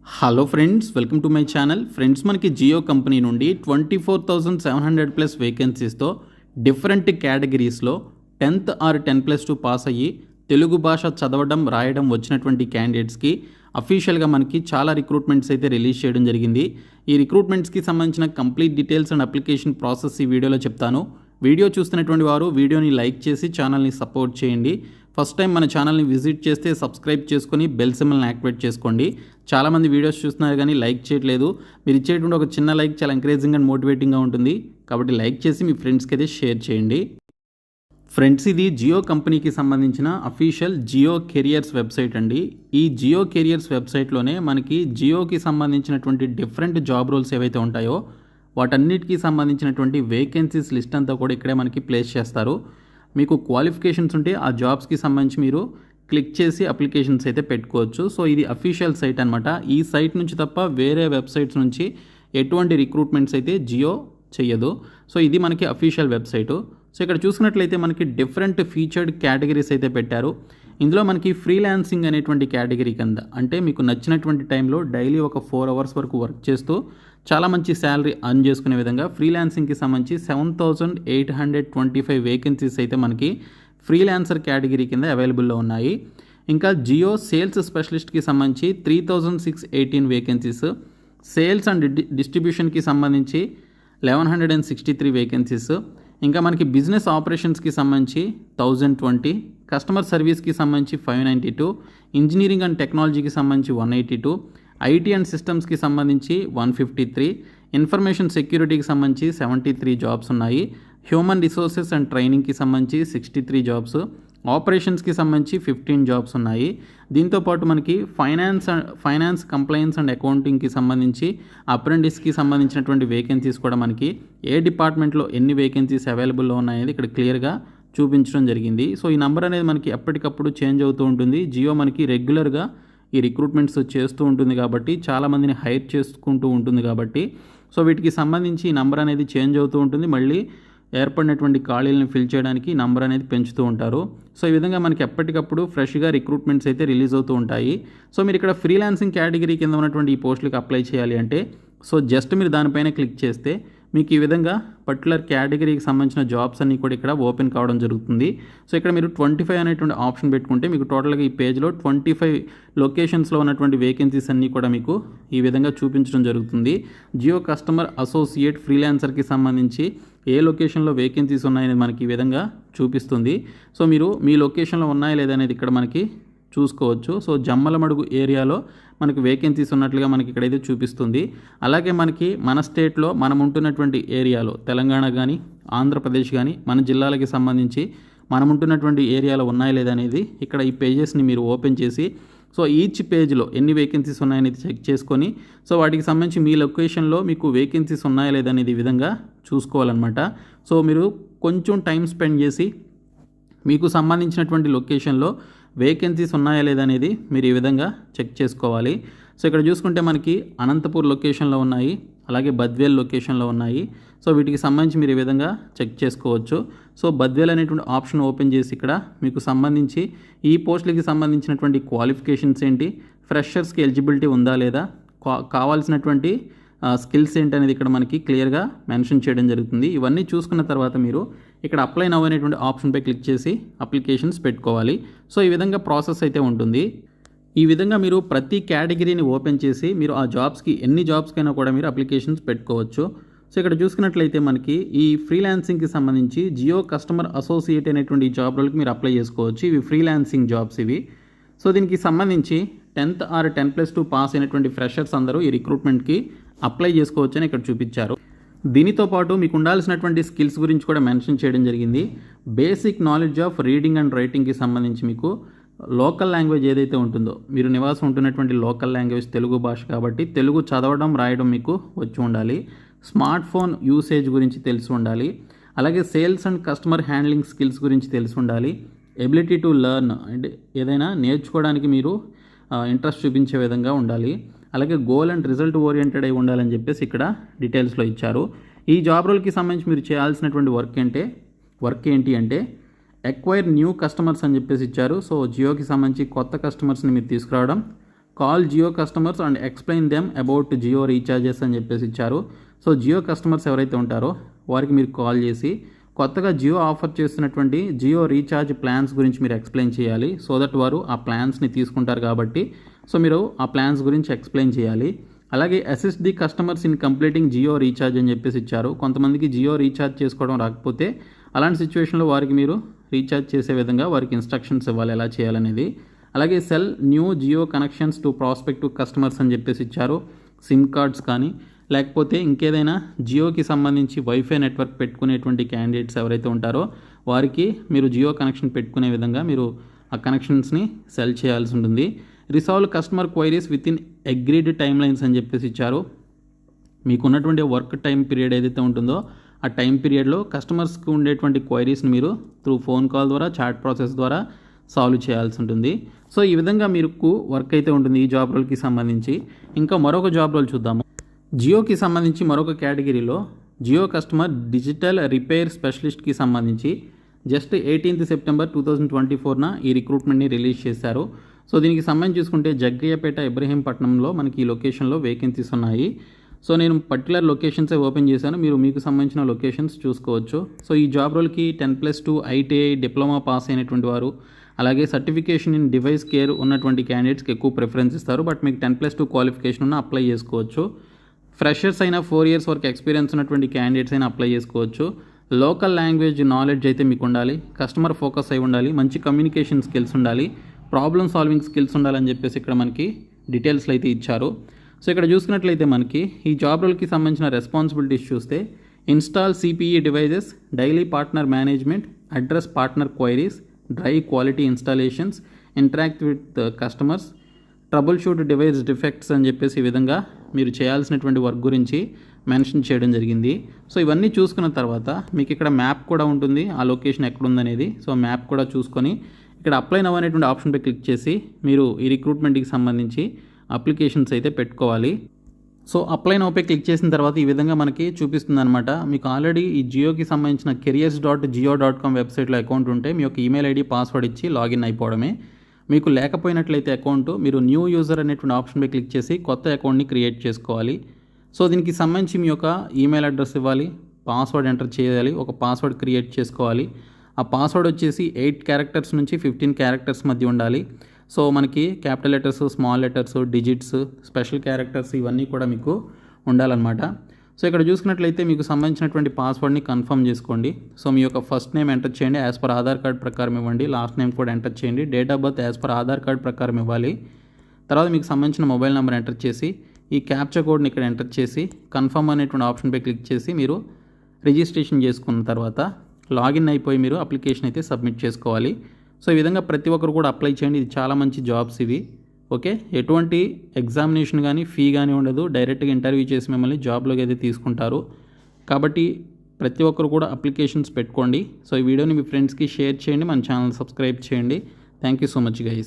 Hello friends, welcome to my channel. Friends, మనకి Jio company నుండి 24,700 plus వేకెన్సీస్తో డిఫరెంట్ కేటగిరీస్లో 10th ఆర్ 10+2 పాస్ అయ్యి తెలుగు భాష చదవడం రాయడం వచ్చినటువంటి క్యాండిడేట్స్కి అఫీషియల్గా మనకి చాలా రిక్రూట్మెంట్స్ అయితే రిలీజ్ చేయడం జరిగింది. ఈ రిక్రూట్మెంట్స్కి సంబంధించిన complete details and application process ఈ వీడియోలో చెప్తాను. వీడియో చూస్తున్నటువంటి వారు వీడియోని లైక్ చేసి ఛానల్ని సపోర్ట్ చేయండి. ఫస్ట్ టైం మన ఛానల్ని విజిట్ చేస్తే సబ్స్క్రైబ్ చేసుకొని బెల్ సింబల్ని యాక్టివేట్ చేసుకోండి. చాలామంది వీడియోస్ చూస్తున్నారు కానీ లైక్ చేయట్లేదు. మీరు ఇచ్చేటువంటి ఒక చిన్న లైక్ చాలా ఎంకరేజింగ్ అండ్ మోటివేటింగ్గా ఉంటుంది. కాబట్టి లైక్ చేసి మీ ఫ్రెండ్స్కి అయితే షేర్ చేయండి. ఫ్రెండ్స్, ఇది జియో కంపెనీకి సంబంధించిన అఫీషియల్ జియో కెరియర్స్ వెబ్సైట్ అండి. ఈ జియో కెరియర్స్ వెబ్సైట్లోనే మనకి జియోకి సంబంధించినటువంటి డిఫరెంట్ జాబ్ రోల్స్ ఏవైతే ఉంటాయో వాటన్నిటికీ సంబంధించినటువంటి వేకెన్సీస్ లిస్ట్ అంతా కూడా ఇక్కడే మనకి ప్లేస్ చేస్తారు. మీకు క్వాలిఫికేషన్స్ ఉంటే ఆ జాబ్స్కి సంబంధించి మీరు క్లిక్ చేసి అప్లికేషన్స్ అయితే పెట్టుకోవచ్చు. సో ఇది అఫీషియల్ సైట్ అనమాట. ఈ సైట్ నుంచి తప్ప వేరే వెబ్సైట్స్ నుంచి ఎటువంటి రిక్రూట్మెంట్స్ అయితే జియో చెయ్యదు. సో ఇది మనకి అఫీషియల్ వెబ్సైటు. సో ఇక్కడ చూసినట్లయితే మనకి డిఫరెంట్ ఫీచర్డ్ కేటగిరీస్ అయితే పెట్టారు. ఇందులో మనకి ఫ్రీలాన్సింగ్ అనేటువంటి కేటగిరీ కింద, అంటే మీకు నచ్చినటువంటి టైంలో డైలీ ఒక 4 అవర్స్ వరకు వర్క్ చేస్తూ చాలా మంచి శాలరీ అర్న్ చేసుకునే విధంగా ఫ్రీలాన్సింగ్కి సంబంధించి 7,825 వేకెన్సీస్ అయితే మనకి ఫ్రీలాన్సర్ కేటగిరీ కింద అవైలబుల్లో ఉన్నాయి. ఇంకా జియో సేల్స్ స్పెషలిస్ట్కి సంబంధించి 3,618 వేకెన్సీస్, సేల్స్ అండ్ డిస్ట్రిబ్యూషన్కి సంబంధించి 1,163 వేకెన్సీస్, ఇంకా మనకి బిజినెస్ ఆపరేషన్స్కి సంబంధించి 1,020, కస్టమర్ సర్వీస్కి సంబంధించి 592, ఇంజనీరింగ్ అండ్ టెక్నాలజీకి సంబంధించి 182, ఐటీ అండ్ సిస్టమ్స్కి సంబంధించి 153, ఇన్ఫర్మేషన్ సెక్యూరిటీకి సంబంధించి 73 జాబ్స్ ఉన్నాయి. హ్యూమన్ రిసోర్సెస్ అండ్ ట్రైనింగ్కి సంబంధించి 63 జాబ్స్, ఆపరేషన్స్కి సంబంధించి 15 జాబ్స్ ఉన్నాయి. దీంతోపాటు మనకి ఫైనాన్స్ కంప్లైన్స్ అండ్ అకౌంటింగ్కి సంబంధించి అప్రెంటిస్కి సంబంధించినటువంటి వేకెన్సీస్ కూడా మనకి ఏ డిపార్ట్మెంట్లో ఎన్ని వేకెన్సీస్ అవైలబుల్లో ఉన్నాయనేది ఇక్కడ క్లియర్గా చూపించడం జరిగింది. సో ఈ నెంబర్ అనేది మనకి ఎప్పటికప్పుడు చేంజ్ అవుతూ ఉంటుంది. జియో మనకి రెగ్యులర్గా ఈ రిక్రూట్మెంట్స్ చేస్తూ ఉంటుంది కాబట్టి, చాలామందిని హైర్ చేసుకుంటూ ఉంటుంది కాబట్టి, సో వీటికి సంబంధించి ఈ నెంబర్ అనేది చేంజ్ అవుతూ ఉంటుంది. మళ్ళీ ఏర్పడినటువంటి ఖాళీలను ఫిల్ చేయడానికి నంబర్ అనేది పెంచుతూ ఉంటారు. సో ఈ విధంగా మనకి ఎప్పటికప్పుడు ఫ్రెష్గా రిక్రూట్మెంట్స్ అయితే రిలీజ్ అవుతూ ఉంటాయి. సో మీరు ఇక్కడ ఫ్రీలాన్సింగ్ కేటగిరీ కింద ఉన్నటువంటి ఈ పోస్టులకు అప్లై చేయాలి అంటే, సో జస్ట్ మీరు దానిపైన క్లిక్ చేస్తే మీకు ఈ విధంగా పర్టికులర్ కేటగిరీకి సంబంధించిన జాబ్స్ అన్నీ కూడా ఇక్కడ ఓపెన్ కావడం జరుగుతుంది. సో ఇక్కడ మీరు 25 అనేటువంటి ఆప్షన్ పెట్టుకుంటే మీకు టోటల్గా ఈ పేజ్లో 25 లొకేషన్స్లో ఉన్నటువంటి వేకెన్సీస్ అన్నీ కూడా మీకు ఈ విధంగా చూపించడం జరుగుతుంది. జియో కస్టమర్ అసోసియేట్ ఫ్రీలాన్సర్కి సంబంధించి ఏ లొకేషన్లో వేకెన్సీస్ ఉన్నాయనేది మనకి ఈ విధంగా చూపిస్తుంది. సో మీరు మీ లొకేషన్లో ఉన్నాయా లేదా అనేది ఇక్కడ మనకి చూసుకోవచ్చు. సో జమ్మలమడుగు ఏరియాలో మనకి వేకెన్సీస్ ఉన్నట్లుగా మనకి ఇక్కడైతే చూపిస్తుంది. అలాగే మనకి మన స్టేట్లో మనం ఉంటున్నటువంటి ఏరియాలో తెలంగాణ కానీ ఆంధ్రప్రదేశ్ కానీ మన జిల్లాలకి సంబంధించి మనం ఉంటున్నటువంటి ఏరియాలో ఉన్నాయా లేదా అనేది ఇక్కడ ఈ పేజెస్ని మీరు ఓపెన్ చేసి, సో ఈచ్ పేజ్లో ఎన్ని వేకెన్సీస్ ఉన్నాయనేది చెక్ చేసుకొని, సో వాటికి సంబంధించి మీ లొకేషన్లో మీకు వేకెన్సీస్ ఉన్నాయా లేదా అనేది ఈ విధంగా చూసుకోవాలన్నమాట. సో మీరు కొంచెం టైం స్పెండ్ చేసి మీకు సంబంధించినటువంటి లొకేషన్లో వేకెన్సీస్ ఉన్నాయా లేదా అనేది మీరు ఈ విధంగా చెక్ చేసుకోవాలి. సో ఇక్కడ చూసుకుంటే మనకి అనంతపూర్ లొకేషన్లో ఉన్నాయి, అలాగే బద్వేల్ లొకేషన్లో ఉన్నాయి. సో వీటికి సంబంధించి మీరు ఈ విధంగా చెక్ చేసుకోవచ్చు. సో బద్వేల్ అనేటువంటి ఆప్షన్ ఓపెన్ చేసి ఇక్కడ మీకు సంబంధించి ఈ పోస్టులకి సంబంధించినటువంటి క్వాలిఫికేషన్స్ ఏంటి, ఫ్రెషర్స్కి ఎలిజిబిలిటీ ఉందా లేదా, కావాల్సినటువంటి స్కిల్స్ ఏంటి అనేది ఇక్కడ మనకి క్లియర్గా మెన్షన్ చేయడం జరుగుతుంది. ఇవన్నీ చూసుకున్న తర్వాత మీరు ఇక్కడ అప్లై నౌ అనేటువంటి ఆప్షన్పై క్లిక్ చేసి అప్లికేషన్స్ పెట్టుకోవాలి. సో ఈ విధంగా ప్రాసెస్ అయితే ఉంటుంది. ఈ విధంగా మీరు ప్రతి కేటగిరీని ఓపెన్ చేసి మీరు ఆ జాబ్స్కి ఎన్ని జాబ్స్కైనా కూడా మీరు అప్లికేషన్స్ పెట్టుకోవచ్చు. సో ఇక్కడ చూసుకున్నట్లయితే మనకి ఈ ఫ్రీలాన్సింగ్కి సంబంధించి జియో కస్టమర్ అసోసియేట్ అనేటువంటి జాబ్ రోల్కి మీరు అప్లై చేసుకోవచ్చు. ఇవి ఫ్రీలాన్సింగ్ జాబ్స్ ఇవి. సో దీనికి సంబంధించి 10th ఆర్ 10+2 పాస్ అయినటువంటి ఫ్రెషర్స్ అందరూ ఈ రిక్రూట్మెంట్కి అప్లై చేసుకోవచ్చు అని ఇక్కడ చూపించారు. దీనితో పాటు మీకు ఉండాల్సినటువంటి స్కిల్స్ గురించి కూడా మెన్షన్ చేయడం జరిగింది. Basic knowledge of reading and రైటింగ్కి సంబంధించి మీకు లోకల్ లాంగ్వేజ్ ఏదైతే ఉంటుందో, మీరు నివాసం ఉంటున్నటువంటి లోకల్ లాంగ్వేజ్ తెలుగు భాష కాబట్టి తెలుగు చదవడం రాయడం మీకు వచ్చి ఉండాలి. స్మార్ట్ ఫోన్ యూసేజ్ గురించి తెలిసి ఉండాలి. అలాగే sales and customer handling skills గురించి తెలిసి ఉండాలి. ఎబిలిటీ టు లెర్న్, అంటే ఏదైనా నేర్చుకోవడానికి మీరు ఇంట్రెస్ట్ చూపించే విధంగా ఉండాలి. అలాగే గోల్ అండ్ రిజల్ట్ ఓరియంటెడ్ అయి ఉండాలని చెప్పేసి ఇక్కడ డీటెయిల్స్లో ఇచ్చారు. ఈ జాబ్ రోల్కి సంబంధించి మీరు చేయాల్సినటువంటి వర్క్ ఏంటి అంటే ఎక్వైర్ న్యూ కస్టమర్స్ అని చెప్పేసి ఇచ్చారు. సో జియోకి సంబంధించి కొత్త కస్టమర్స్ని మీరు తీసుకురావడం, call Jio customers and explain them about Jio recharges అని చెప్పేసి ఇచ్చారు. సో జియో కస్టమర్స్ ఎవరైతే ఉంటారో వారికి మీరు కాల్ చేసి కొత్తగా జియో ఆఫర్ చేస్తున్నటువంటి జియో రీఛార్జ్ ప్లాన్స్ గురించి మీరు ఎక్స్ప్లెయిన్ చేయాలి. సో దట్ వారు ఆ ప్లాన్స్ని తీసుకుంటారు కాబట్టి సో మీరు ఆ ప్లాన్స్ గురించి ఎక్స్ప్లెయిన్ చేయాలి. అలాగే assist the customers in completing Jio recharge అని చెప్పేసి ఇచ్చారు. కొంతమందికి జియో రీఛార్జ్ చేసుకోవడం రాకపోతే అలాంటి సిచ్యువేషన్లో వారికి మీరు రీఛార్జ్ చేసే విధంగా వారికి ఇన్స్ట్రక్షన్స్ ఇవ్వాలి ఎలా చేయాలనేది. అలాగే sell new Jio connections to prospective customers అని చెప్పేసి ఇచ్చారు. సిమ్ కార్డ్స్ కానీ లేకపోతే ఇంకేదైనా జియోకి సంబంధించి వైఫై నెట్వర్క్ పెట్టుకునేటువంటి క్యాండిడేట్స్ ఎవరైతే ఉంటారో వారికి మీరు జియో కనెక్షన్ పెట్టుకునే విధంగా మీరు ఆ కనెక్షన్స్ని సెల్ చేయాల్సి ఉంటుంది. Resolve customer queries with in agreed time lines అని చెప్పేసి ఇచ్చారు. మీకు ఉన్నటువంటి వర్క్ టైం పీరియడ్ ఏదైతే ఉంటుందో ఆ టైం పీరియడ్లో కస్టమర్స్కి ఉండేటువంటి క్వైరీస్ని మీరు త్రూ ఫోన్ కాల్ ద్వారా చాట్ ప్రాసెస్ ద్వారా సాల్వ్ చేయాల్సి ఉంటుంది. సో ఈ విధంగా మీకు వర్క్ అయితే ఉంటుంది ఈ జాబ్ రోల్కి సంబంధించి. ఇంకా మరొక జాబ్ రోల్ చూద్దాము. జియోకి సంబంధించి మరొక కేటగిరీలో జియో కస్టమర్ డిజిటల్ రిపేర్ స్పెషలిస్ట్కి సంబంధించి జస్ట్ 18th September 2024న ఈ రిక్రూట్మెంట్ని రిలీజ్ చేశారు. సో దీనికి సంబంధించి చూసుకుంటే జగ్రియపేట ఇబ్రహీంపట్నంలో మనకి ఈ లొకేషన్లో వేకెన్సీస్ ఉన్నాయి. సో నేను పర్టికులర్ లొకేషన్సే ఓపెన్ చేశాను, మీరు మీకు సంబంధించిన లొకేషన్స్ చూసుకోవచ్చు. సో ఈ జాబ్ రోల్కి 10+2 ITI డిప్లొమా పాస్ అయినటువంటి వారు అలాగే సర్టిఫికేషన్ ఇన్ డివైస్ కేర్ ఉన్నటువంటి క్యాండిడేట్స్కి ఎక్కువ ప్రిఫరెన్స్ ఇస్తారు. బట్ మీకు 10+2 క్వాలిఫికేషన్ ఉన్న అప్లై చేసుకోవచ్చు. ఫ్రెషర్స్ అయినా 4 years వరకు ఎక్స్పీరియన్స్ ఉన్నటువంటి క్యాండిడేట్స్ అయినా అప్లై చేసుకోవచ్చు. లోకల్ లాంగ్వేజ్ నాలెడ్జ్ అయితే మీకు ఉండాలి, కస్టమర్ ఫోకస్ అయి ఉండాలి, మంచి కమ్యూనికేషన్ స్కిల్స్ ఉండాలి, ప్రాబ్లమ్ సాల్వింగ్ స్కిల్స్ ఉండాలని చెప్పేసి ఇక్కడ మనకి డీటెయిల్స్లో అయితే ఇచ్చారు. సో ఇక్కడ చూసుకున్నట్లయితే మనకి ఈ జాబ్ రోల్కి సంబంధించిన రెస్పాన్సిబిలిటీస్ చూస్తే install CPE devices, daily partner management, address partner queries, drive quality installations, interact with customers, trouble shoot device defects అని చెప్పేసి ఈ విధంగా మీరు చేయాల్సినటువంటి వర్క్ గురించి మెన్షన్ చేయడం జరిగింది. సో ఇవన్నీ చూసుకున్న తర్వాత మీకు ఇక్కడ మ్యాప్ కూడా ఉంటుంది, ఆ లొకేషన్ ఎక్కడుందనేది. సో మ్యాప్ కూడా చూసుకొని ఇక్కడ అప్లై నవ్ అనేటువంటి ఆప్షన్పై క్లిక్ చేసి మీరు ఈ రిక్రూట్మెంట్కి సంబంధించి అప్లికేషన్స్ అయితే పెట్టుకోవాలి. సో అప్లై నవ్పై క్లిక్ చేసిన తర్వాత ఈ విధంగా మనకి చూపిస్తుంది అనమాట. మీకు ఆల్రెడీ ఈ జియోకి సంబంధించిన careers.jio.com వెబ్సైట్లో అకౌంట్ ఉంటే మీ యొక్క ఈమెయిల్ ఐడి పాస్వర్డ్ ఇచ్చి లాగిన్ అయిపోవడమే. మీకు లేకపోయినట్లయితే అకౌంట్ మీరు న్యూ యూజర్ అనేటువంటి ఆప్షన్పై క్లిక్ చేసి కొత్త అకౌంట్ని క్రియేట్ చేసుకోవాలి. సో దీనికి సంబంధించి మీ యొక్క ఈమెయిల్ అడ్రస్ ఇవ్వాలి, పాస్వర్డ్ ఎంటర్ చేయాలి, ఒక పాస్వర్డ్ క్రియేట్ చేసుకోవాలి. ఆ పాస్వర్డ్ వచ్చేసి 8 characters నుంచి 15 characters మధ్య ఉండాలి. సో మనకి capital letters, small letters, digits, special characters ఇవన్నీ కూడా మీకు ఉండాలన్నమాట. సో ఇక్కడ చూసుకున్నట్లయితే మీకు సంబంధించినటువంటి పాస్వర్డ్ని కన్ఫర్మ్ చేసుకోండి. సో మీ యొక్క ఫస్ట్ నేమ్ ఎంటర్ చేయండి, యాజ్ పర్ ఆధార్ కార్డ్ ప్రకారం ఇవ్వండి. లాస్ట్ నేమ్ కూడా ఎంటర్ చేయండి. Date of birth as per Aadhaar card ప్రకారం ఇవ్వాలి. తర్వాత మీకు సంబంధించిన మొబైల్ నెంబర్ ఎంటర్ చేసి ఈ క్యాప్చా కోడ్ని ఇక్కడ ఎంటర్ చేసి కన్ఫర్మ్ అనేటువంటి ఆప్షన్పై క్లిక్ చేసి మీరు రిజిస్ట్రేషన్ చేసుకున్న తర్వాత లాగిన్ అయిపోయి మీరు అప్లికేషన్ అయితే సబ్మిట్ చేసుకోవాలి. సో ఈ విధంగా ప్రతి ఒక్కరు కూడా అప్లై చేయండి. ఇది చాలా మంచి జాబ్స్ ఇవి. ఓకే, ఎటువంటి ఎగ్జామినేషన్ కానీ ఫీ కానీ ఉండదు, డైరెక్ట్గా ఇంటర్వ్యూ చేసి మిమ్మల్ని జాబ్లోకి అయితే తీసుకుంటారు. కాబట్టి ప్రతి ఒక్కరు కూడా అప్లికేషన్స్ పెట్టుకోండి. సో ఈ వీడియోని మీ ఫ్రెండ్స్కి షేర్ చేయండి, మన ఛానల్ సబ్స్క్రైబ్ చేయండి. Thank you so much guys.